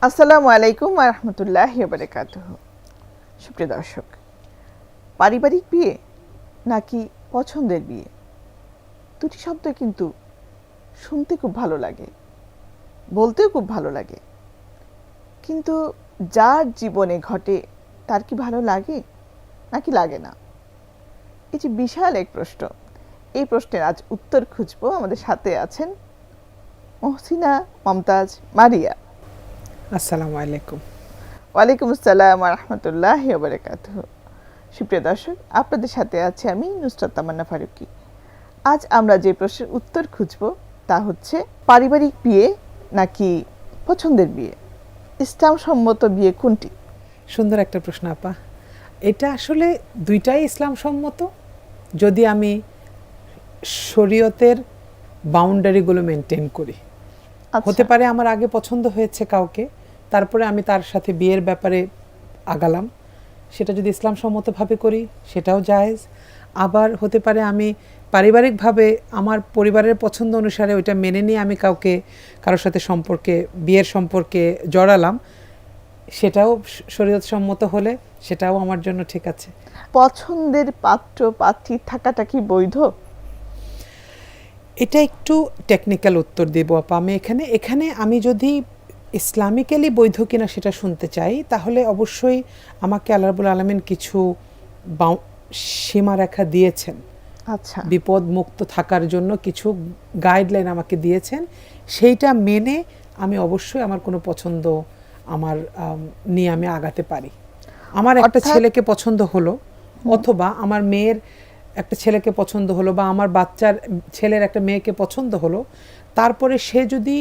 আসসালামু আলাইকুম ওয়া রাহমাতুল্লাহি ওয়া বারাকাতুহু। সুপ্রিয় দর্শক, পারিবারিক বিয়ে নাকি পছন্দের বিয়ে, দুটি শব্দ কিন্তু শুনতে খুব ভালো লাগে, বলতেও খুব ভালো লাগে, কিন্তু যার জীবনে ঘটে তার কি ভালো লাগে নাকি লাগে না? এই যে বিশাল এক প্রশ্ন, এই প্রশ্নের আজ উত্তর খুঁজবো। আমাদের সাথে আছেন মহসিনা মমতাজ মারিয়া। আসসালামু আলাইকুম। ওয়ালাইকুম আসসালাম ওয়া রাহমাতুল্লাহি ওয়া বারাকাতুহু। সুপ্রিয় দর্শক, আপনাদের সাথে আছি আমি নুসরাত তামান্না ফারুকী। আজ আমরা যে প্রশ্নের উত্তর খুঁজব তা হচ্ছে, পারিবারিক বিয়ে নাকি পছন্দের বিয়ে, ইসলাম সম্মত বিয়ে কোনটি? সুন্দর একটা প্রশ্ন আপা। এটা আসলে দুইটাই ইসলাম সম্মত, যদি আমি শরীয়তের বাউন্ডারিগুলো মেনটেন করি। হতে পারে আমার আগে পছন্দ হয়েছে কাউকে, তারপরে আমি তার সাথে বিয়ের ব্যাপারে আগালাম, সেটা যদি ইসলাম সম্মতভাবে করি সেটাও জায়েজ। আবার হতে পারে আমি পারিবারিকভাবে আমার পরিবারের পছন্দ অনুসারে ওইটা মেনে নিয়ে আমি কারোর সাথে বিয়ের সম্পর্কে জড়ালাম, সেটাও শরীয়ত সম্মত হলে সেটাও আমার জন্য ঠিক আছে। পছন্দের পাত্র পাত্রী থাকাটা কি বৈধ? এটা একটু টেকনিক্যাল উত্তর দেব আপা। আমি এখানে আমি যদি ইসলামিক্যালি বৈধ কিনা সেটা শুনতে চাই, তাহলে অবশ্যই আমাকে আল্লাহ রাব্বুল আলামিন কিছু সীমারেখা দিয়েছেন। আচ্ছা, বিপদ মুক্ত থাকার জন্য কিছু গাইডলাইন আমাকে দিয়েছেন, সেইটা মেনে আমি অবশ্যই আমার কোনো পছন্দ নিয়ে আমি আগাতে পারি। আমার একটা ছেলেকে পছন্দ হলো, অথবা আমার মেয়ের একটা ছেলেকে পছন্দ হলো, বা আমার বাচ্চার ছেলের একটা মেয়েকে পছন্দ হলো, তারপরে সে যদি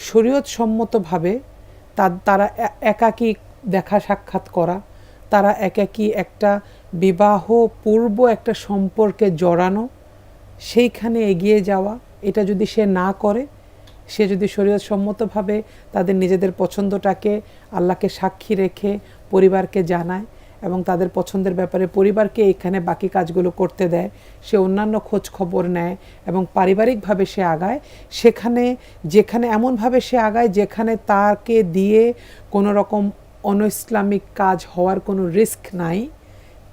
শরীয়ত সম্মতভাবে তারা একাকী দেখা সাক্ষাৎ করা, তারা একাকী একটা বিবাহ পূর্ব একটা সম্পর্কে জড়ানো, সেইখানে এগিয়ে যাওয়া, এটা যদি সে না করে, সে যদি শরীয়ত সম্মতভাবে তাদের নিজেদের পছন্দটাকে আল্লাহকে সাক্ষী রেখে পরিবারকে জানায় এবং তাদের পছন্দের ব্যাপারে পরিবারকে এখানে বাকি কাজগুলো করতে দেয়, সে অন্যান্য খোঁজ খবর নেয় এবং পারিবারিকভাবে সে আগায়, যেখানে এমনভাবে সে আগায় যেখানে তাকে দিয়ে কোনো রকম অনইসলামিক কাজ হওয়ার কোনো রিস্ক নাই,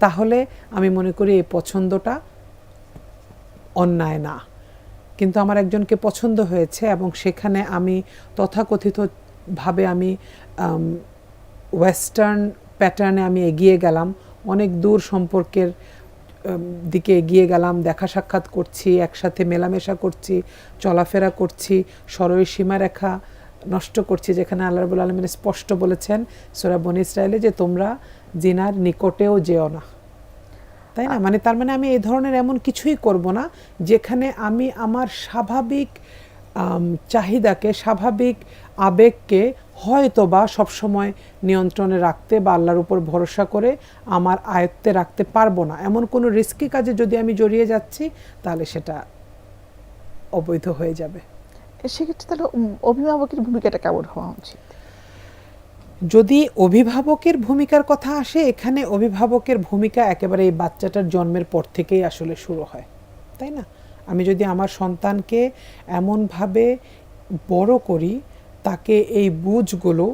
তাহলে আমি মনে করি এই পছন্দটা অন্যায় না। কিন্তু আমার একজনকে পছন্দ হয়েছে এবং সেখানে আমি তথাকথিতভাবে আমি ওয়েস্টার্ন প্যাটার্নে আমি এগিয়ে গেলাম, অনেক দূর সম্পর্কের দিকে এগিয়ে গেলাম, দেখা সাক্ষাৎ করছি, একসাথে মেলামেশা করছি, চলাফেরা করছি, সরই সীমারেখা নষ্ট করছি, যেখানে আল্লাহ রাব্বুল আলামিন স্পষ্ট বলেছেন সূরা বনী ইসরাঈলে যে তোমরা জিনার নিকটেও যেও না, তাই না? তার মানে আমি এই ধরনের এমন কিছুই করব না যেখানে আমি আমার স্বাভাবিক চাহিদাকে, স্বাভাবিক আবেগকে হয়তো বা সবসময় নিয়ন্ত্রণে রাখতে বা আল্লাহর উপর ভরসা করে আমার আয়ত্তে রাখতে পারবো না, এমন কোনো রিস্কি কাজে যদি আমি জড়িয়ে যাচ্ছি, তাহলে সেটা অবৈধ হয়ে যাবে। সেক্ষেত্রে তাহলে অভিভাবকের ভূমিকাটা কেমন হওয়া উচিত? যদি অভিভাবকের ভূমিকার কথা আসে, এখানে অভিভাবকের ভূমিকা একেবারে এই বাচ্চাটার জন্মের পর থেকেই আসলে শুরু হয়, তাই না? আমি যদি আমার সন্তানকে এমনভাবে বড় করি, তাকে এই বুঝগুলো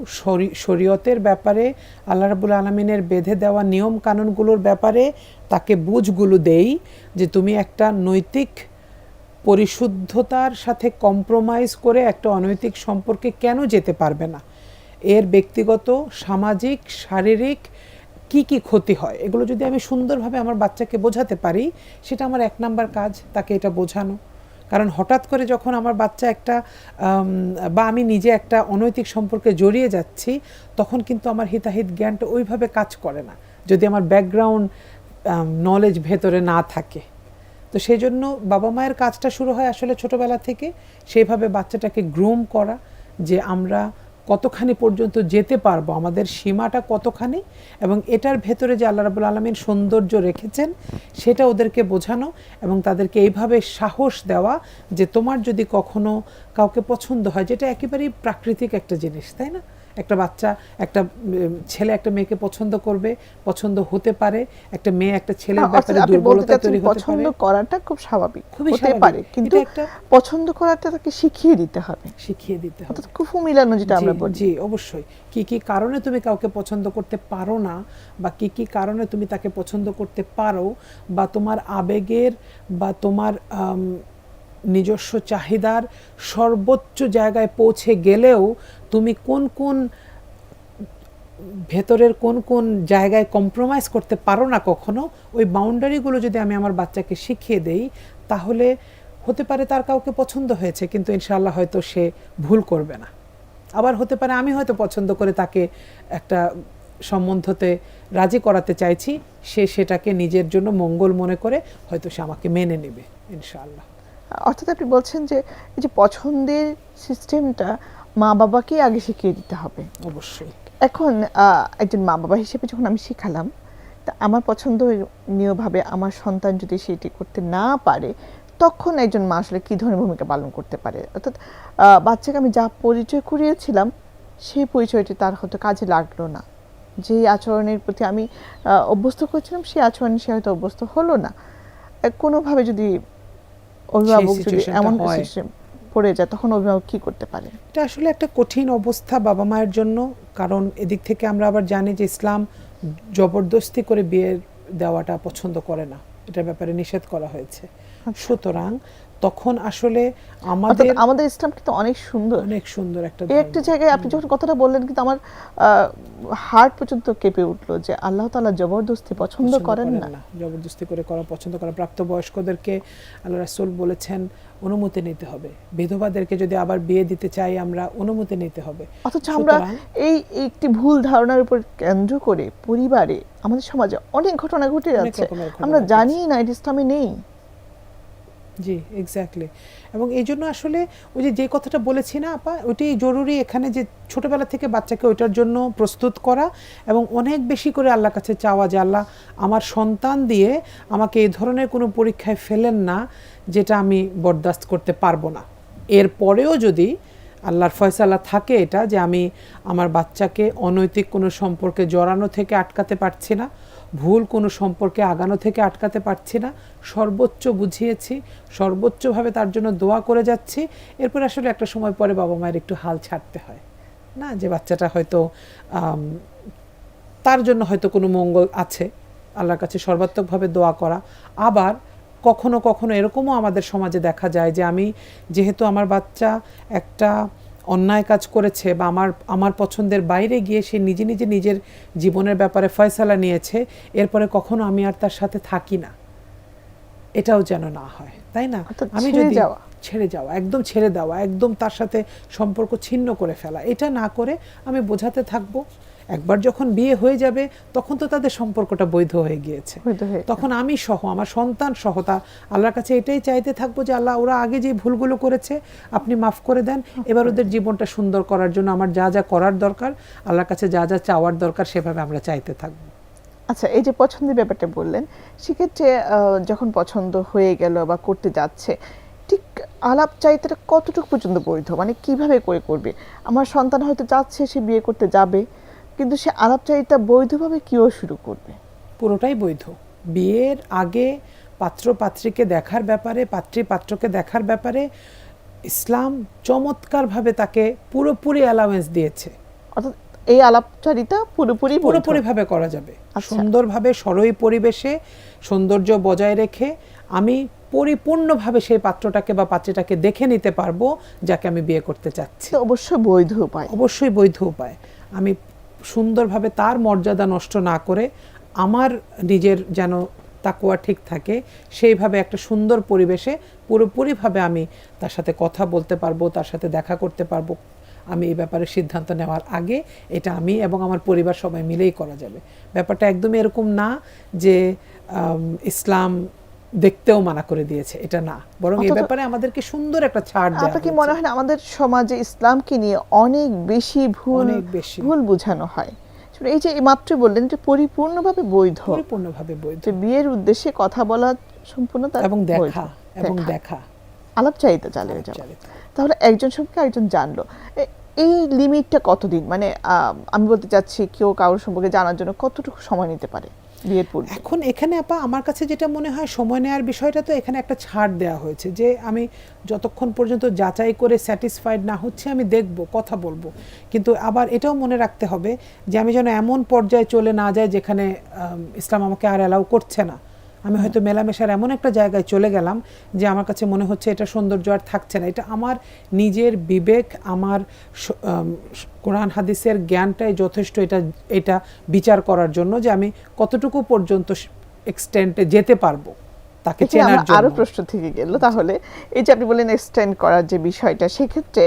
শরীয়তের ব্যাপারে, আল্লাহ রাব্বুল আলামিনের বেঁধে দেওয়া নিয়ম কানুনগুলোর ব্যাপারে তাকে বুঝগুলো দেই যে তুমি একটা নৈতিক পরিশুদ্ধতার সাথে কম্প্রোমাইজ করে একটা অনৈতিক সম্পর্কে কেন যেতে পারবে না, এর ব্যক্তিগত, সামাজিক, শারীরিক কি কি ক্ষতি হয়, এগুলো যদি আমি সুন্দরভাবে আমার বাচ্চাকে বোঝাতে পারি, সেটা আমার 1 নাম্বার কাজ, তাকে এটা বোঝানো। কারণ হঠাৎ করে যখন আমার বাচ্চা বা আমি নিজে একটা অনৈতিক সম্পর্কে জড়িয়ে যাচ্ছি, তখন কিন্তু আমার হিতাহিত জ্ঞানটা ওইভাবে কাজ করে না, যদি আমার ব্যাকগ্রাউন্ড নলেজ ভেতরে না থাকে। তো সেই জন্য বাবা মায়ের কাজটা শুরু হয় আসলে ছোটোবেলা থেকে, সেইভাবে বাচ্চাটাকে গ্রুম করা যে আমরা কতখানি পর্যন্ত যেতে পারবো, আমাদের সীমাটা কতখানি, এবং এটার ভেতরে যে আল্লাহ রাব্বুল আলামিন সৌন্দর্য রেখেছেন সেটা ওদেরকে বোঝানো এবং তাদেরকে এইভাবে সাহস দেওয়া যে তোমার যদি কখনো কাউকে পছন্দ হয়, যেটা একেবারেই প্রাকৃতিক একটা জিনিস, তাই না? একটা বাচ্চা একটা ছেলে একটা মেয়েকে পছন্দ করবে, পছন্দ হতে পারে, একটা মেয়ে একটা ছেলের হ্যাঁ, ব্যাপারে অর্থাৎ আপনি বলতে দুর্বলতা চাচ্ছেন তৈরি হতে পছন্দ পারে, করাটা খুব স্বাভাবিক খুবই হতে স্বাভাবিক। পারে, কিন্তু এটা একটা পছন্দ করাটা তাকে শিখিয়ে দিতে হবে, শিখিয়ে দিতে হবে। অর্থাৎ কুফু মিলানো যেটা আমরা জি, বলি। জি অবশ্যই। কি কি কারণে তুমি কাউকে পছন্দ করতে পারো না, বা কি কি কারণে তুমি তাকে পছন্দ করতে পারো, বা তোমার আবেগের বা তোমার নিজস্ব চাহিদার সর্বোচ্চ জায়গায় পৌঁছে গেলেও তুমি কোন কোন ভেতরের কোন কোন জায়গায় কম্প্রোমাইজ করতে পারো না কখনো, ওই বাউন্ডারিগুলো যদি আমি আমার বাচ্চাকে শিখিয়ে দেই, তাহলে হতে পারে তার কাউকে পছন্দ হয়েছে, কিন্তু ইনশাআল্লাহ হয়তো সে ভুল করবে না। আবার হতে পারে আমি হয়তো পছন্দ করে তাকে একটা সম্বন্ধতে রাজি করাতে চাইছি, সে সেটাকে নিজের জন্য মঙ্গল মনে করে হয়তো সে আমাকে মেনে নেবে ইনশাআল্লাহ। অর্থাৎ আপনি বলছেন যে এই যে পছন্দের সিস্টেমটা মা বাবাকে আগে শিখিয়ে দিতে হবে। অবশ্যই। এখন একজন মা বাবা হিসেবে যখন আমি শিখালাম, তা আমার পছন্দনীয়ভাবে আমার সন্তান যদি সেটি করতে না পারে, তখন একজন মা আসলে কী ধরনের ভূমিকা পালন করতে পারে? অর্থাৎ বাচ্চাকে আমি যা পরিচয় করিয়েছিলাম সেই পরিচয়টি তার হয়তো কাজে লাগলো না, যেই আচরণের প্রতি আমি অভ্যস্ত করেছিলাম সেই আচরণে সে হয়তো অভ্যস্ত হলো না। কোনোভাবে যদি অভিভাবক যদি সিচুয়েশনটা এমন হয়, সিস্টেম পড়ে যায়, তখন অভিভাবক কী করতে পারে? এটা আসলে একটা কঠিন অবস্থা বাবা মায়ের জন্য, কারণ এদিক থেকে আমরা আবার জানি যে ইসলাম জবরদস্তি করে বিয়ে দেওয়াটা পছন্দ করে না, এটার ব্যাপারে নিষেধ করা হয়েছে। সুতরাং তখন আসলে অর্থাৎ আমাদের আমাদের ইসলাম কিন্তু অনেক সুন্দর। অনেক সুন্দর একটা এই একটা জায়গায় আপনি যখন কথাটা বললেন, কিন্তু আমার হার্ট পর্যন্ত কেঁপে উঠলো যে আল্লাহ তাআলা জবরদস্তি পছন্দ করেন না। জবরদস্তি করে করা পছন্দ করা। প্রাপ্তবয়স্কদেরকে আল্লাহ রাসূল বলেছেন অনুমতি নিতে হবে, বিধবাদেরকে যদি আবার বিয়ে দিতে চাই আমরা অনুমতি নিতে হবে। অথচ আমরা সুতরাং এই একটি ভুল ধারণার উপর কেন্দ্র করে পরিবারে আমাদের সমাজে অনেক ঘটনা ঘটে অনেক যাচ্ছে, রকমের ঘটনা আমরা ঘটছে। জানি না এটা ইসলামে নেই। জি এক্স্যাক্টলি। এবং এই জন্য আসলে ওই যে কথাটা বলেছি না আপা, ওইটাই জরুরি এখানে, যে ছোটবেলা থেকে বাচ্চাকে ওইটার জন্য প্রস্তুত করা এবং অনেক বেশি করে আল্লাহর কাছে চাওয়া যে আল্লাহ আমার সন্তান দিয়ে আমাকে এই ধরনের কোনো পরীক্ষায় ফেলেন না যেটা আমি বরদাস্ত করতে পারবো না। এরপরেও যদি আল্লাহর ফয়সালা থাকে এটা যে আমি আমার বাচ্চাকে অনৈতিক কোনো সম্পর্কে জড়ানো থেকে আটকাতে পারছি না, ভুল কোনো সম্পর্কে আগানো থেকে আটকাতে পারছি না, সর্বোচ্চ বুঝিয়েছি, সর্বোচ্চভাবে তার জন্য দোয়া করে যাচ্ছি, এরপর আসলে একটা সময় পরে বাবা মায়ের একটু হাল ছাড়তে হয় না, যে বাচ্চাটা হয়তো তার জন্য হয়তো কোনো মঙ্গল আছে, আল্লাহর কাছে সর্বাত্মকভাবে দোয়া করা। আবার কখনো কখনো এরকমও আমাদের সমাজে দেখা যায় যে আমি যেহেতু আমার বাচ্চা একটা অন্যায় কাজ করেছে বা আমার পছন্দের বাইরে গিয়ে সে নিজে নিজে নিজের জীবনের ব্যাপারে ফয়সালা নিয়েছে, এরপরে কখনো আমি আর তার সাথে থাকি না, এটাও যেন না হয়, তাই না? আমি যদি ছেড়ে যাওয়া, একদম ছেড়ে দেওয়া, একদম তার সাথে সম্পর্ক ছিন্ন করে ফেলা, এটা না করে আমি বোঝাতে থাকবো। একবার যখন বিয়ে হয়ে যাবে তখন তো তাদের সম্পর্কটা বৈধ হয়ে গিয়েছে, তখন আমি সহ আমার সন্তান সহ তা আল্লাহর কাছে এটাই চাইতে থাকবো যে আল্লাহ ওরা আগে যে ভুলগুলো করেছে আপনি মাফ করে দেন, এবার ওদের জীবনটা সুন্দর করার জন্য আমার যা যা করার দরকার, আল্লাহর কাছে যা যা চাওয়ার দরকার, সেভাবে আমরা চাইতে থাকবো। আচ্ছা, এই যে পছন্দের ব্যাপারটা বললেন, সেক্ষেত্রে যখন পছন্দ হয়ে গেল বা করতে যাচ্ছে, ঠিক আলাপ চাইতে কতটুকু পর্যন্ত বৈধ, মানে কিভাবে করে করবে? আমার সন্তান হয়তো চাচ্ছে সে বিয়ে করতে যাবে, কিন্তু সে আলাপ চাইতা বৈধভাবে কিও শুরু করবে? পুরোটাই বৈধ। বিয়ের আগে পাত্র পাত্রীকে দেখার ব্যাপারে, পাত্রী পাত্রকে দেখার ব্যাপারে ইসলাম চমৎকারভাবে তাকে পুরোপুরি অ্যালাউয়েন্স দিয়েছে। অর্থাৎ এই আলাপচারিতা পুরোপুরিভাবে করা যাবে, সুন্দরভাবে সরই পরিবেশে সৌন্দর্য বজায় রেখে আমি পরিপূর্ণভাবে সেই পাত্রটাকে বা পাত্রীটাকে দেখে নিতে পারবো যাকে আমি বিয়ে করতে চাচ্ছি। অবশ্যই বৈধ উপায়, অবশ্যই বৈধ উপায়। আমি সুন্দরভাবে তার মর্যাদা নষ্ট না করে আমার নিজের যেন তাকওয়া ঠিক থাকে, সেইভাবে একটা সুন্দর পরিবেশে পুরোপুরিভাবে আমি তার সাথে কথা বলতে পারবো, তার সাথে দেখা করতে পারবো। আমি এই ব্যাপারে সিদ্ধান্ত নেওয়ার আগে এটা আমি এবং আমার পরিবার সবাই মিলেই করা যাবে। ব্যাপারটা একদমই এরকম না যে ইসলাম দেখতেও মানা করে দিয়েছে, এটা না, বরং এই ব্যাপারে আমাদেরকে সুন্দর একটা ছাড় দেওয়া। আপনার কি মনে হয় না আমাদের সমাজে ইসলামকে নিয়ে অনেক বেশি ভুল বোঝানো হয়? এই যে মাত্র বললেন যে পরিপূর্ণভাবে বৈধ, বিয়ের উদ্দেশ্যে কথা বলা সম্পূর্ণ এবং দেখা আলাপ চাইতে চালিয়ে যাওয়া, তাহলে একজন সঙ্গে একজন জানলো। এই লিমিটটা কতদিন, মানে আমি বলতে চাচ্ছি কেউ কারোর সম্পর্কে জানার জন্য কতটুকু সময় নিতে পারে বিয়ের পূর্বে? এখন এখানে আপা আমার কাছে যেটা মনে হয় সময় নেওয়ার বিষয়টা তো এখানে একটা ছাড় দেওয়া হয়েছে যে আমি যতক্ষণ পর্যন্ত যাচাই করে স্যাটিসফাইড না হচ্ছে আমি দেখব, কথা বলবো। কিন্তু আবার এটাও মনে রাখতে হবে যে আমি যেন এমন পর্যায়ে চলে না যাই যেখানে ইসলাম আমাকে আর অ্যালাউ করছে না। আমি হয়তো মেলামেশার এমন একটা জায়গায় চলে গেলাম যে আমার কাছে মনে হচ্ছে এটা সৌন্দর্য আর থাকছে না। এটা আমার নিজের বিবেক, আমার কোরআন হাদিসের জ্ঞানটাই যথেষ্ট এটা বিচার করার জন্য যে আমি কতটুকু পর্যন্ত এক্সটেন্টে যেতে পারবো তাকে চেনার জন্য। আরো প্রশ্ন থেকে গেল তাহলে, এই যে আপনি বললেন এক্সটেন্ড করার যে বিষয়টা, সেক্ষেত্রে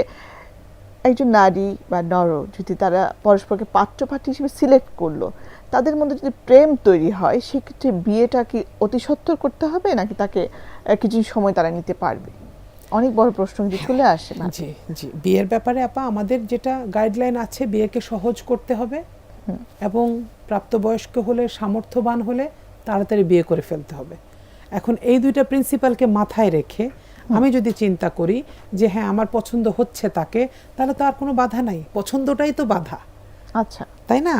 একজন নারী বা নর যদি তারা পরস্পরকে পাত্রপাত্রী হিসেবে সিলেক্ট করলো, তাদের মধ্যে যদি প্রেম তৈরি হয়, সেক্ষেত্রে বিয়েটা কি অতি সত্বর করতে হবে নাকি তাকে কিছু সময় তারা নিতে পারবে? অনেক বড় প্রশ্ন কিন্তু চলে আসে। জি জি, বিয়ের ব্যাপারে আপা আমাদের যেটা গাইডলাইন আছে, বিয়েকে সহজ করতে হবে এবং প্রাপ্তবয়স্ক হলে, সামর্থ্যবান হলে তাড়াতাড়ি বিয়ে করে ফেলতে হবে। এখন এই দুইটা প্রিন্সিপালকে মাথায় রেখে আমি যদি চিন্তা করি যে হ্যাঁ আমার পছন্দ হচ্ছে তাকে, তাহলে তো আর কোনো বাধা নাই, পছন্দটাই তো বাধা। আচ্ছা, তাই না?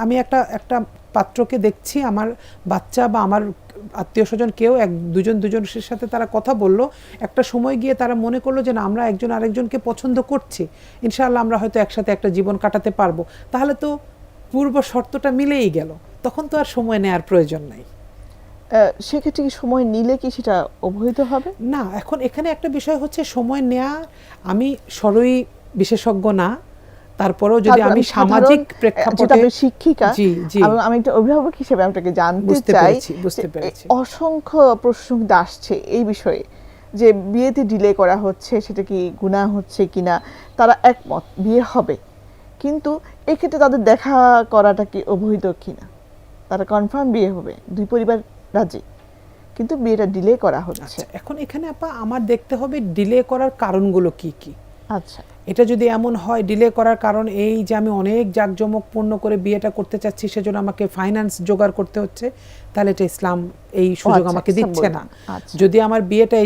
আমি একটা পাত্রকে দেখছি, আমার বাচ্চা বা আমার আত্মীয় স্বজন কেউ দুজনের সাথে তারা কথা বললো, একটা সময় গিয়ে তারা মনে করলো যে না আমরা একজন আরেকজনকে পছন্দ করছি, ইনশাআল্লাহ আমরা হয়তো একসাথে একটা জীবন কাটাতে পারবো, তাহলে তো পূর্ব শর্তটা মিলেই গেল, তখন তো আর সময় নেওয়ার প্রয়োজন নাই। সেক্ষেত্রে কি সময় নিলে কি সেটা অবৈধ হবে? না, এখন এখানে একটা বিষয় হচ্ছে সময় নেওয়া, আমি সরই বিশেষজ্ঞ না, তারপরেও যদি আমি সামাজিক প্রেক্ষাপটে শিক্ষিকা, আমি একটা অভিভাবক হিসেবে আপনাকে জানতে চাই, অসংখ্য প্রশ্ন আসছে এই বিষয়ে যে বিয়েতে ডিলে করা হচ্ছে, সেটা কি গুনাহ হচ্ছে কিনা। তারা একমত বিয়ে হবে, কিন্তু এক্ষেত্রে তাদের দেখা করাটা কি অবৈধ কিনা। তারা কনফার্ম বিয়ে হবে, দুই পরিবার রাজি, কিন্তু বিয়েটা ডিলে করা হচ্ছে। এখন এখানে আপা আমার দেখতে হবে ডিলে করার কারণগুলো কি কি। আচ্ছা, এটা যদি এমন হয় ডিলে করার কারণ এই যে আমি অনেক জাঁকজমকপূর্ণ করে বিয়েটা করতে চাচ্ছি, সেজন্য আমাকে ফাইন্যান্স জোগাড় করতে হচ্ছে, তাহলে এটা ইসলাম এই সুযোগ আমাকে দিচ্ছে না। যদি আমার বিয়েটা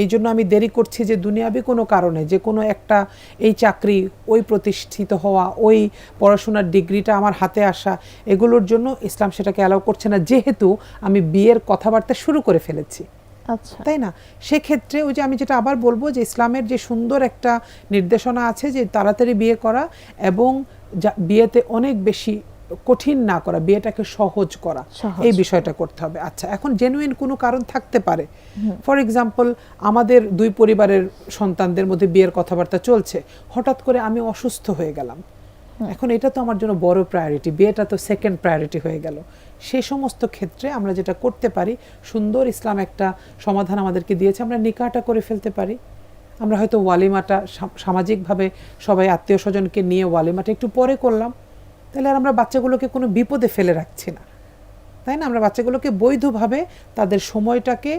এই জন্য আমি দেরি করছি যে দুনিয়াবি কোনো কারণে, যে কোনো একটা এই চাকরি, ওই প্রতিষ্ঠিত হওয়া, ওই পড়াশোনার ডিগ্রিটা আমার হাতে আসা, এগুলোর জন্য ইসলাম সেটাকে অ্যালাউ করছে না, যেহেতু আমি বিয়ের কথাবার্তা শুরু করে ফেলেছি। আচ্ছা, তাই না? সেক্ষেত্রে ওই যে আমি যেটা আবার বলবো যে ইসলামের যে সুন্দর একটা নির্দেশনা আছে যে তাড়াতাড়ি বিয়ে করা এবং বিয়েতে অনেক বেশি কঠিন না করা, বিয়েটাকে সহজ করা, এই বিষয়টা করতে হবে। আচ্ছা, এখন জেনুইন কোনো কারণ থাকতে পারে, ফর এক্সাম্পল আমাদের দুই পরিবারের সন্তানদের মধ্যে বিয়ের কথাবার্তা চলছে, হঠাৎ করে আমি অসুস্থ হয়ে গেলাম, এখন এটা তো আমার জন্য বড় প্রায়োরিটি, বিয়েটা তো সেকেন্ড প্রায়োরিটি হয়ে গেল। সেই সমস্ত ক্ষেত্রে আমরা যেটা করতে পারি, সুন্দর ইসলাম একটা সমাধান আমাদেরকে দিয়েছে, আমরা নিকাহটা করে ফেলতে পারি। আমরা হয়তো ওয়ালিমাটা সামাজিকভাবে সবাই আত্মীয় স্বজনকে নিয়ে ওয়ালিমাটা একটু পরে করলাম, তাহলে আর আমরা বাচ্চাগুলোকে কোনো বিপদে ফেলে রাখছি না, তাই না? আমরা বাচ্চাগুলোকে বৈধভাবে তাদের সময়টাকে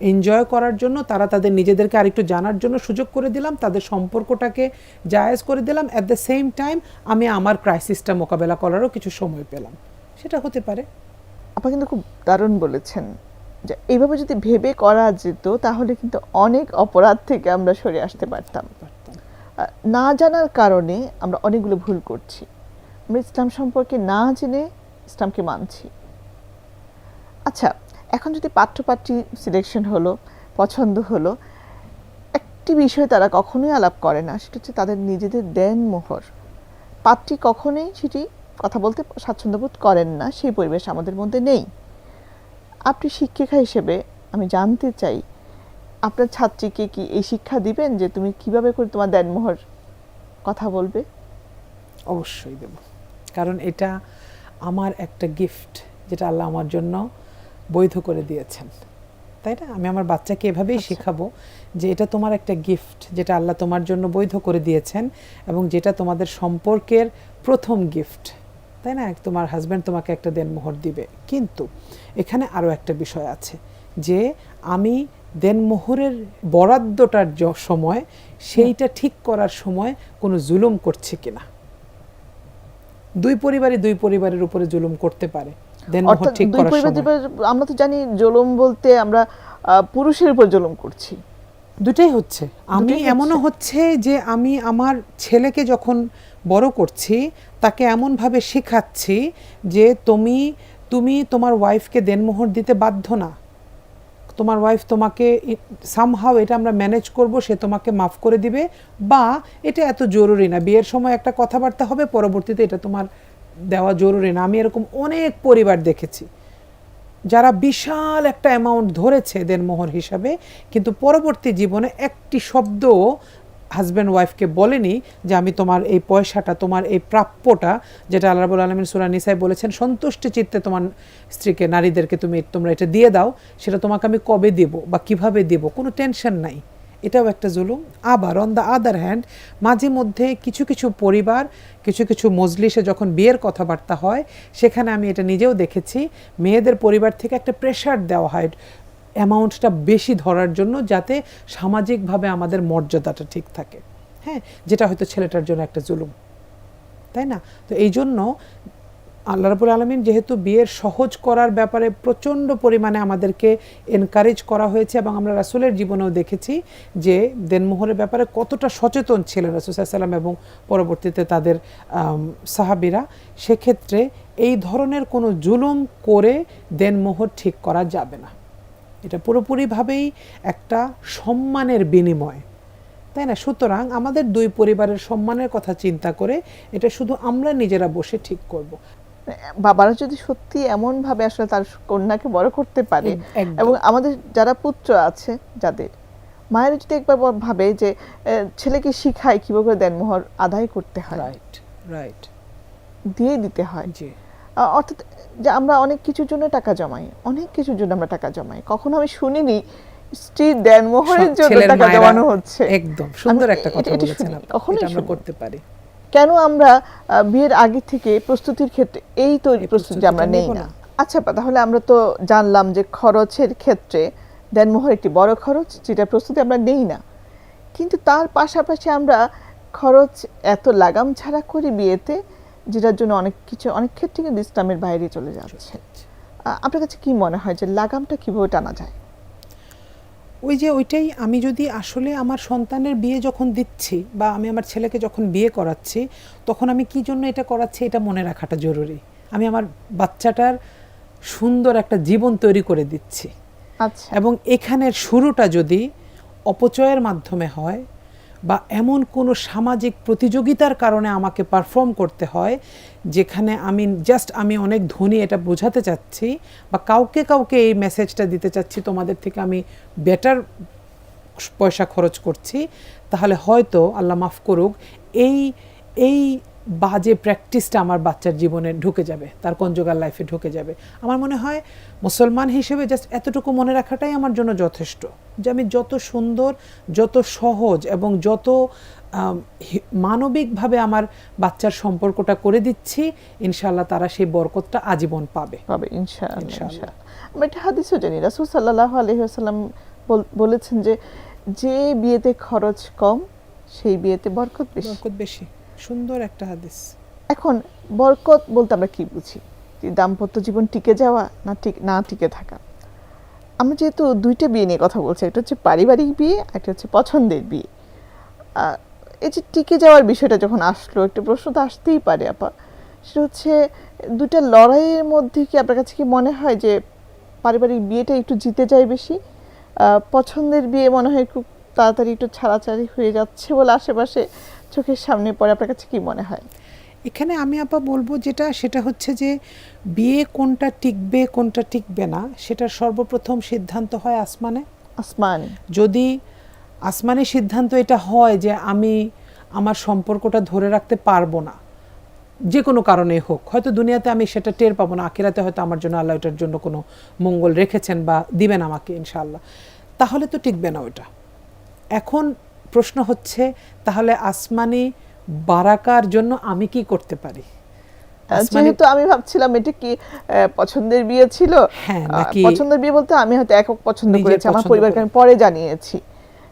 এনজয় করার জন্য, তারা তাদের নিজেদেরকে আরেকটু জানার জন্য সুযোগ করে দিলাম, তাদের সম্পর্কটাকে জায়েজ করে দিলাম, অ্যাট দ্য সেম টাইম আমি আমার ক্রাইসিসটা মোকাবেলা করারও কিছু সময় পেলাম, সেটা হতে পারে। আপনি কিন্তু খুব দারুণ বলেছেন যে এইভাবে যদি ভেবে করা যেত তাহলে কিন্তু অনেক অপরাধ থেকে আমরা সরে আসতে পারতাম। না জানার কারণে আমরা অনেকগুলো ভুল করছি, আমরা ইসলাম সম্পর্কে না জেনে ইসলামকে মানছি। আচ্ছা, এখন যদি পাত্রপাত্রী সিলেকশন হলো, পছন্দ হলো, একটি বিষয় তারা কখনোই আলাপ করে না, সেটা হচ্ছে তাদের নিজেদের দেনমোহর। পাত্রী কখনোই সেটি কথা বলতে স্বাচ্ছন্দ্যবোধ করেন না, সেই পরিবেশ আমাদের মধ্যে নেই। আপনি শিক্ষিকা হিসেবে আমি জানতে চাই, আপনার ছাত্রীকে কি এই শিক্ষা দিবেন যে তুমি কিভাবে করে তোমার দেনমোহর কথা বলবে? অবশ্যই দেব, কারণ এটা আমার একটা গিফট যেটা আল্লাহ আমার জন্য বৈধ করে দিয়েছেন, তাই না? আমি আমার বাচ্চাকে এভাবেই শেখাবো যে এটা তোমার একটা গিফট যেটা আল্লাহ তোমার জন্য বৈধ করে দিয়েছেন এবং যেটা তোমাদের সম্পর্কের প্রথম গিফট, তাই না? তোমার হাজব্যান্ড তোমাকে একটা দেনমোহর দিবে, কিন্তু এখানে আরও একটা বিষয় আছে যে আমি দেনমোহরের বরাদ্দটার সময় সেইটা ঠিক করার সময় কোনো জুলুম করছে কিনা। দুই পরিবারের উপরে জুলুম করতে পারে দেনমোহর ঠিক করার সময়। আমরা তো জানি জুলুম বলতে আমরা পুরুষের উপর জুলুম করছি, দুটাই হচ্ছে। আমি দুটোই এমনও হচ্ছে যে আমি আমার ছেলেকে যখন বড় করছি তাকে এমনভাবে শেখাচ্ছি যে তুমি তুমি তোমার ওয়াইফকে দেনমোহর দিতে বাধ্য না, তোমার ওয়াইফ তোমাকে সামহাও এটা আমরা ম্যানেজ করব, সে তোমাকে মাফ করে দিবে, বা এটা এত জরুরি না, বিয়ের সময় একটা কথাবার্তা হবে, পরবর্তীতে এটা তোমার দেওয়া জরুরি না। আমি এরকম অনেক পরিবার দেখেছি যারা বিশাল একটা অ্যামাউন্ট ধরেছে দেনমোহর হিসাবে, কিন্তু পরবর্তী জীবনে একটি শব্দ হাজব্যান্ড ওয়াইফকে বলেনি যে আমি তোমার এই পয়সাটা, তোমার এই প্রাপ্যটা, যেটা আল্লাহ রাব্বুল আলামিন সূরা নিসায় বলেছেন সন্তুষ্টি চিত্তে তোমার স্ত্রীকে, নারীদেরকে তোমরা এটা দিয়ে দাও, সেটা তোমাকে আমি কবে দেব বা কিভাবে দেব, কোনো টেনশন নাই। এটাও একটা জুলুম। আবার অন দ্য আদার হ্যান্ড মাঝে মধ্যে কিছু কিছু পরিবার, কিছু কিছু মজলিসে যখন বিয়ের কথাবার্তা হয়, সেখানে আমি এটা নিজেও দেখেছি, মেয়েদের পরিবার থেকে একটা প্রেশার দেওয়া হয় অ্যামাউন্টটা বেশি ধরার জন্য, যাতে সামাজিকভাবে আমাদের মর্যাদাটা ঠিক থাকে। হ্যাঁ, যেটা হয়তো ছেলেটার জন্য একটা জুলুম, তাই না? তো এই জন্য আল্লাহ রাব্বুল আলামিন যেহেতু বিয়ের সহজ করার ব্যাপারে প্রচণ্ড পরিমাণে আমাদেরকে এনকারেজ করা হয়েছে, এবং আমরা রাসূলের জীবনেও দেখেছি যে দেনমোহরের ব্যাপারে কতটা সচেতন ছিলেন রাসূল সাল্লাল্লাহু আলাইহি ওয়াসাল্লাম এবং পরবর্তীতে তাদের সাহাবীরা, সেক্ষেত্রে এই ধরনের কোনো জুলুম করে দেনমোহর ঠিক করা যাবে না। এটা পুরোপুরিভাবেই একটা সম্মানের বিনিময়, তাই না? সুতরাং আমাদের দুই পরিবারের সম্মানের কথা চিন্তা করে এটা শুধু আমরা নিজেরা বসে ঠিক করব। বাবারা যদি সত্যি এমন ভাবে আসলে তার কন্যাকে বড় করতে পারে, একদম। এবং আমাদের যারা পুত্র আছে যাদের, মায়েরা যদি একবার ভাবে যে ছেলেকে শিখায় কিভাবে দেনমোহর আদায় করতে হয়, রাইট, রাইট, দিয়ে দিতে হয়। জি। অর্থাৎ যে আমরা অনেক কিছুর জন্য টাকা জমাই, অনেক কিছুর জন্য আমরা টাকা জমাই, কখনো আমি শুনিনি স্ত্রীর দেনমোহরের জন্য ছেলের টাকা মায়েরা জমানো হচ্ছে। একদম সুন্দর আমি একটা কথা এটা বলেছেন শুনি, আপনি, কখনোই এটা আমরা শুনি। করতে পারি। কেন আমরা বিয়ের আগে থেকে প্রস্তুতির ক্ষেত্রে এই এই প্রস্তুতি আমরা প্রস্তুতিটা নেই নেব না? না। আচ্ছা তাহলে আমরা তো জানলাম যে খরচের ক্ষেত্রে দেনমোহর একটি বড় খরচ, যেটা প্রস্তুতি আমরা নেই না, কিন্তু তার পাশাপাশি আমরা খরচ এত লাগাম ছাড়া করি বিয়েতে, যেটার জন্য অনেক কিছু অনেক ক্ষেত্রে কিন্তু ইসলামের বাইরে চলে যাচ্ছে। আপনার কাছে কি মনে হয় যে লাগামটা কিভাবে টানা যায়? ওইটাই, আমি যদি আসলে আমার সন্তানের বিয়ে যখন দিচ্ছি বা আমি আমার ছেলেকে যখন বিয়ে করাচ্ছি, তখন আমি কি জন্য এটা করাচ্ছি এটা মনে রাখাটা জরুরি। আমি আমার বাচ্চাটার সুন্দর একটা জীবন তৈরি করে দিচ্ছি। আচ্ছা, এবং এখানের শুরুটা যদি অপচয়ের মাধ্যমে হয় বা এমন কোনো সামাজিক প্রতিযোগিতার কারণে আমাকে পারফর্ম করতে হয়, যেখানে আমি অনেক ধনী এটা বোঝাতে চাচ্ছি, বা কাউকে এই মেসেজটা দিতে চাচ্ছি তোমাদের থেকে আমি বেটার পয়সা খরচ করছি, তাহলে হয়তো আল্লাহ মাফ করুক এই বাজে প্র্যাকটিসটা আমার বাচ্চার জীবনে ঢুকে যাবে, তার কনজুগাল লাইফে ঢুকে যাবে। আমার মনে হয় মুসলমান হিসেবে জাস্ট এতটুকু মনে রাখাটাই আমার জন্য যথেষ্ট, যে আমি যত সুন্দর, যত সহজ এবং যত মানবিকভাবে আমার বাচ্চার সম্পর্কটা করে দিচ্ছি, ইনশাআল্লাহ তারা সেই বরকতটা আজীবন পাবে। ইনশাআল্লাহ। আমরা একটা হাদিসও জানি, রাসূল সাল্লাল্লাহু আলাইহি ওয়াসাল্লাম বলেছেন যে যে বিয়েতে খরচ কম সেই বিয়েতে বরকত বেশি। সুন্দর একটা হাদিস। এখন বরকত বলতে আমরা কি বুঝি? দাম্পত্য জীবন টিকে যাওয়া না টিকে থাকা? আমরা যেহেতু দুইটা বিয়ে নিয়ে কথা বলছি, একটা হচ্ছে পারিবারিক বিয়ে, একটা হচ্ছে পছন্দের বিয়ে। এই যে টিকে যাওয়ার বিষয়টা যখন আসলো, একটা প্রশ্ন তো আসতেই পারে আপা, সেটা হচ্ছে দুইটা লড়াইয়ের মধ্যে কি আপনার কাছে কি মনে হয় যে পারিবারিক বিয়েটা একটু জিতে যায় বেশি, পছন্দের বিয়ে মনে হয় খুব তাড়াতাড়ি একটু ছাড়াছাড়ি হয়ে যাচ্ছে বলে আশেপাশে চোখের সামনে পড়ে? আপনার কাছে কি মনে হয়? এখানে আমি আপা বলবো সেটা হচ্ছে যে বিয়ে কোনটা টিকবে কোনটা টিকবে না, সেটার সর্বপ্রথম সিদ্ধান্ত হয় আসমানে। যদি আসমানি সিদ্ধান্ত এটা হয় যে আমি আমার সম্পর্কটা ধরে রাখতে পারবো না, যে কোনো কারণে হোক, হয়তো দুনিয়াতে আমি সেটা টের পাবো না, আখিরাতে হয়তো আমার জন্য আল্লাহ এটার জন্য কোনো মঙ্গল রেখেছেন বা দিবেন আমাকে ইনশাআল্লাহ, তাহলে তো টিকবে না ওইটা। এখন প্রশ্ন হচ্ছে তাহলে আসমানি বারাকার জন্য আমি কি করতে পারি? যেহেতু আমি ভাবছিলাম এটা কি পছন্দের বিয়ে ছিল, হ্যাঁ, নাকি পছন্দের বিয়ে বলতে আমি হয়তো একক পছন্দ নিজের করেছি, আমার পছন্দ পরিবারকে করে। আমি পরে জানিয়েছি,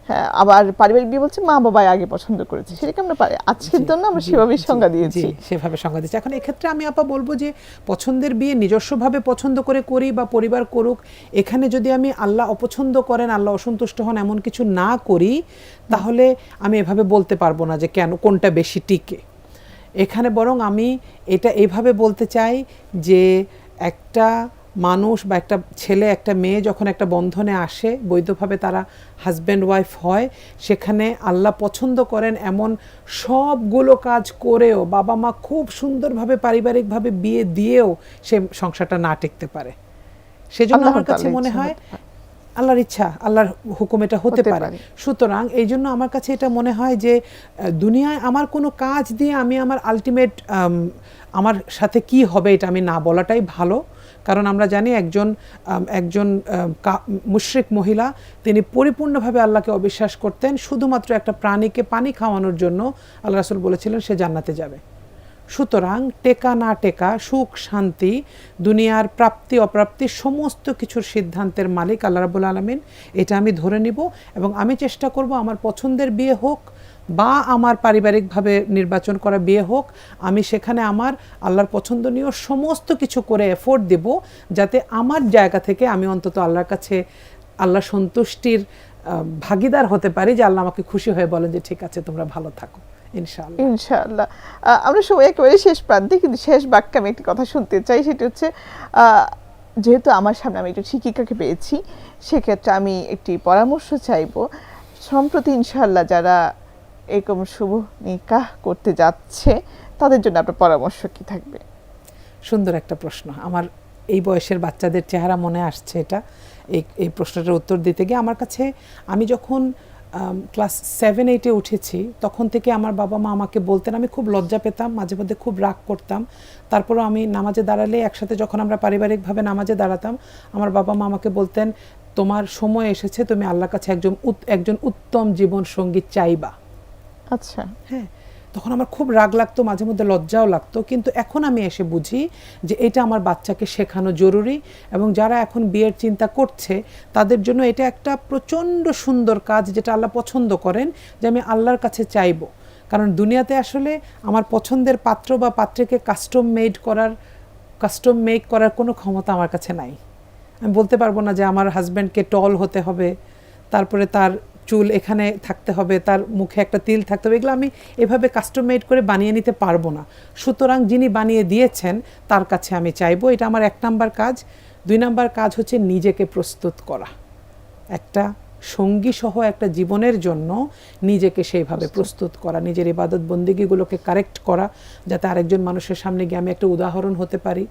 হ্যাঁ, আবার পারিবারিক বিয়ে বলছে মা বাবা আগে পছন্দ করেছে, সেটাকে আমরা আজকের জন্য আমরা সেভাবে সংজ্ঞা দিয়েছি। সেভাবে সংজ্ঞা দিয়েছি। এখন এক্ষেত্রে আমি আপা বলবো যে পছন্দের বিয়ে নিজস্বভাবে পছন্দ করে করি বা পরিবার করুক, এখানে যদি আমি আল্লাহ অপছন্দ করেন, আল্লাহ অসন্তুষ্ট হন এমন কিছু না করি, তাহলে আমি এভাবে বলতে পারবো না যে কেন কোনটা বেশি টিকে। এখানে বরং আমি এটা এইভাবে বলতে চাই যে একটা মানুষ বা একটা ছেলে একটা মেয়ে যখন একটা বন্ধনে আসে, বৈধভাবে তারা হাজব্যান্ড ওয়াইফ হয়, সেখানে আল্লাহ পছন্দ করেন এমন সবগুলো কাজ করেও বাবা মা খুব সুন্দরভাবে পারিবারিকভাবে বিয়ে দিয়েও সে সংসারটা না টিকতে পারে। সেজন্য আমার কাছে মনে হয় আল্লাহর ইচ্ছা, আল্লাহর হুকুম এটা হতে পারে। সুতরাং এই জন্য আমার কাছে এটা মনে হয় যে দুনিয়ায় আমার কোনো কাজ দিয়ে আমি আমার আলটিমেট আমার সাথে কি হবে এটা আমি না বলাটাই ভালো। কারণ আমরা জানি একজন মুশরিক মহিলা, তিনি পরিপূর্ণভাবে আল্লাহকে অবিশ্বাস করতেন, শুধুমাত্র একটা প্রাণীকে পানি খাওয়ানোর জন্য আল্লাহ রাসূল বলেছিলেন সে জান্নাতে যাবে। সুতরাং টেকা না টেকা, সুখ শান্তি, দুনিয়ার প্রাপ্তি অপ্রাপ্তি সমস্ত কিছুর সিদ্ধান্তের মালিক আল্লাহ রাব্বুল আলামিন, এটা আমি ধরে নিব এবং আমি চেষ্টা করব আমার পছন্দের বিয়ে হোক বা আমার পারিবারিকভাবে নির্বাচন করা বিয়ে হোক, আমি সেখানে আমার আল্লাহর পছন্দনীয় সমস্ত কিছু করে এফোর্ট দেব, যাতে আমার জায়গা থেকে আমি অন্তত আল্লাহর কাছে আল্লাহ সন্তুষ্টির ভাগিদার হতে পারি, যে আল্লাহ আমাকে খুশি হয়ে বলেন যে ঠিক আছে তোমরা ভালো থাকো ইনশাআল্লাহ। ইনশাআল্লাহ। আমরা সবাই একেবারে শেষ প্রান্তে, কিন্তু শেষ বাক্যে আমি একটি কথা শুনতে চাই, সেটা হচ্ছে যেহেতু আমার সামনে আমি একটু শিক্ষিকাকে পেয়েছি, সেক্ষেত্রে আমি একটি পরামর্শ চাইব। সম্প্রতি ইনশাআল্লাহ যারা এরকম শুভ নিকাহ করতে যাচ্ছে তাদের জন্য আপনার পরামর্শ কি থাকবে? সুন্দর একটা প্রশ্ন। আমার এই বয়সের বাচ্চাদের চেহারা মনে আসছে এটা, এই প্রশ্নটার উত্তর দিতে গিয়ে আমার কাছে, আমি যখন ক্লাস 7-8-এ উঠেছি তখন থেকে আমার বাবা মা আমাকে বলতেন, আমি খুব লজ্জা পেতাম, মাঝে মধ্যে খুব রাগ করতাম, তারপরেও আমি নামাজে দাঁড়ালে, একসাথে যখন আমরা পারিবারিকভাবে নামাজে দাঁড়াতাম, আমার বাবা মা আমাকে বলতেন তোমার সময় এসেছে, তুমি আল্লাহর কাছে একজন উত্তম জীবন সঙ্গী চাইবা। আচ্ছা, হ্যাঁ, তখন আমার খুব রাগ লাগতো, মাঝে মধ্যে লজ্জাও লাগতো, কিন্তু এখন আমি এসে বুঝি যে এটা আমার বাচ্চাকে শেখানো জরুরি, এবং যারা এখন বিয়ের চিন্তা করছে তাদের জন্য এটা একটা প্রচণ্ড সুন্দর কাজ, যেটা আল্লাহ পছন্দ করেন, যে আমি আল্লাহর কাছে চাইবো। কারণ দুনিয়াতে আসলে আমার পছন্দের পাত্র বা পাত্রীকে কাস্টম মেক করার কোনো ক্ষমতা আমার কাছে নাই। আমি বলতে পারবো না যে আমার হাজব্যান্ডকে টল হতে হবে, তারপরে তার চুল এখানে থাকতে হবে, তার মুখে একটা তিল থাকতে হবে, এগুলো আমি এভাবে কাস্টম মেড করে বানিয়ে নিতে পারবো না। সুতরাং যিনি বানিয়ে দিয়েছেন তার কাছে আমি চাইবো, এটা আমার 1 নাম্বার কাজ। 2 নাম্বার কাজ হচ্ছে নিজেকে প্রস্তুত করা, একটা সঙ্গী সহ একটা জীবনের জন্য নিজেকে সেইভাবে প্রস্তুত করা, নিজের ইবাদত বন্দেগীগুলোকে কারেক্ট করা, যাতে আরেকজন মানুষের সামনে গিয়ে আমি একটা উদাহরণ হতে পারি।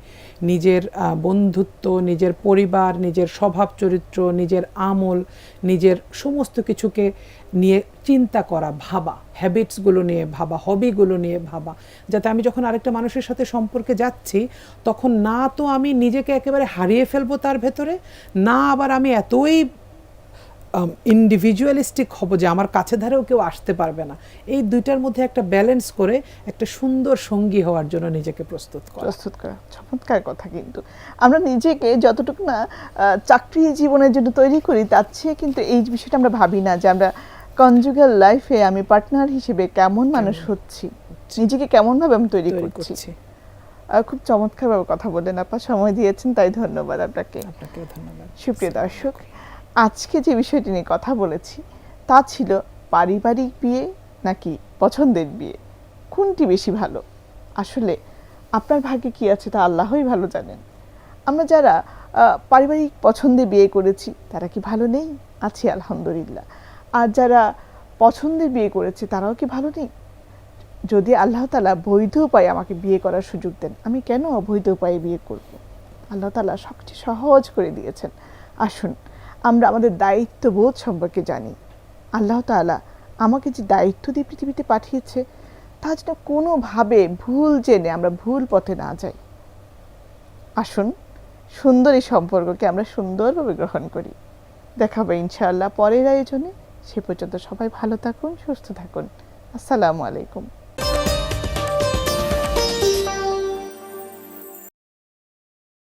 নিজের বন্ধুত্ব, নিজের পরিবার, নিজের স্বভাব চরিত্র, নিজের আমল, নিজের সমস্ত কিছুকে নিয়ে চিন্তা করা, ভাবা, হ্যাবিটসগুলো নিয়ে ভাবা, হবিগুলো নিয়ে ভাবা, যাতে আমি যখন আরেকটা মানুষের সাথে সম্পর্কে যাচ্ছি তখন না তো আমি নিজেকে একেবারে হারিয়ে ফেলবো তার ভেতরে, না আবার আমি এতই ইন্ডিভিজুয়ালিস্টিক হব যে আমার কাছে ধারেও কেউ আসতে পারবে না। এই দুইটার মধ্যে একটা ব্যালেন্স করে একটা সুন্দর সঙ্গী হওয়ার জন্য নিজেকে প্রস্তুত করা। চমৎকার কথা। কিন্তু আমরা নিজেকে যতটুকু না চাকরি জীবনের জন্য তৈরি করি, তার চেয়ে কিন্তু এই বিষয়টা আমরা ভাবি না যে আমরা কনজুগাল লাইফে আমি পার্টনার হিসেবে কেমন মানুষ হচ্ছি, নিজেকে কেমনভাবে আমি তৈরি করছি। খুব চমৎকারভাবে কথা বললেন আপা, সময় দিয়েছেন, তাই ধন্যবাদ আপনাকে। আপনাকেও ধন্যবাদ। সুপ্রিয় দর্শক, আজকে যে বিষয়টি নিয়ে কথা বলেছি তা ছিল পারিবারিক বিয়ে নাকি পছন্দের বিয়ে, কোনটি বেশি ভালো। আসলে আপনার ভাগ্যে কি আছে তা আল্লাহই ভালো জানেন। আমরা যারা পারিবারিক পছন্দে বিয়ে করেছি তারা কি ভালো নেই? আছি আলহামদুলিল্লাহ। আর যারা পছন্দের বিয়ে করেছে তারাও কি ভালো নেই? যদি আল্লাহ তাআলা বৈধ উপায়ে আমাকে বিয়ে করার সুযোগ দেন, আমি কেন অবৈধ উপায়ে বিয়ে করব? আল্লাহ তাআলা সবচেয়ে সহজ করে দিয়েছেন। আসুন আমরা আমাদের দায়িত্ববোধ সম্পর্কে জানি। আল্লাহ তাআলা আমাকে যে দায়িত্ব দিয়ে পৃথিবীতে পাঠিয়েছে তা যেন কোনোভাবে ভুল জেনে আমরা ভুল পথে না যাই। আসুন সুন্দর এই সম্পর্ককে আমরা সুন্দরভাবে গ্রহণ করি। দেখা হবে ইনশাআল্লাহ পরের আয়োজনে। সে পর্যন্ত সবাই ভালো থাকুন, সুস্থ থাকুন। আসসালামু আলাইকুম।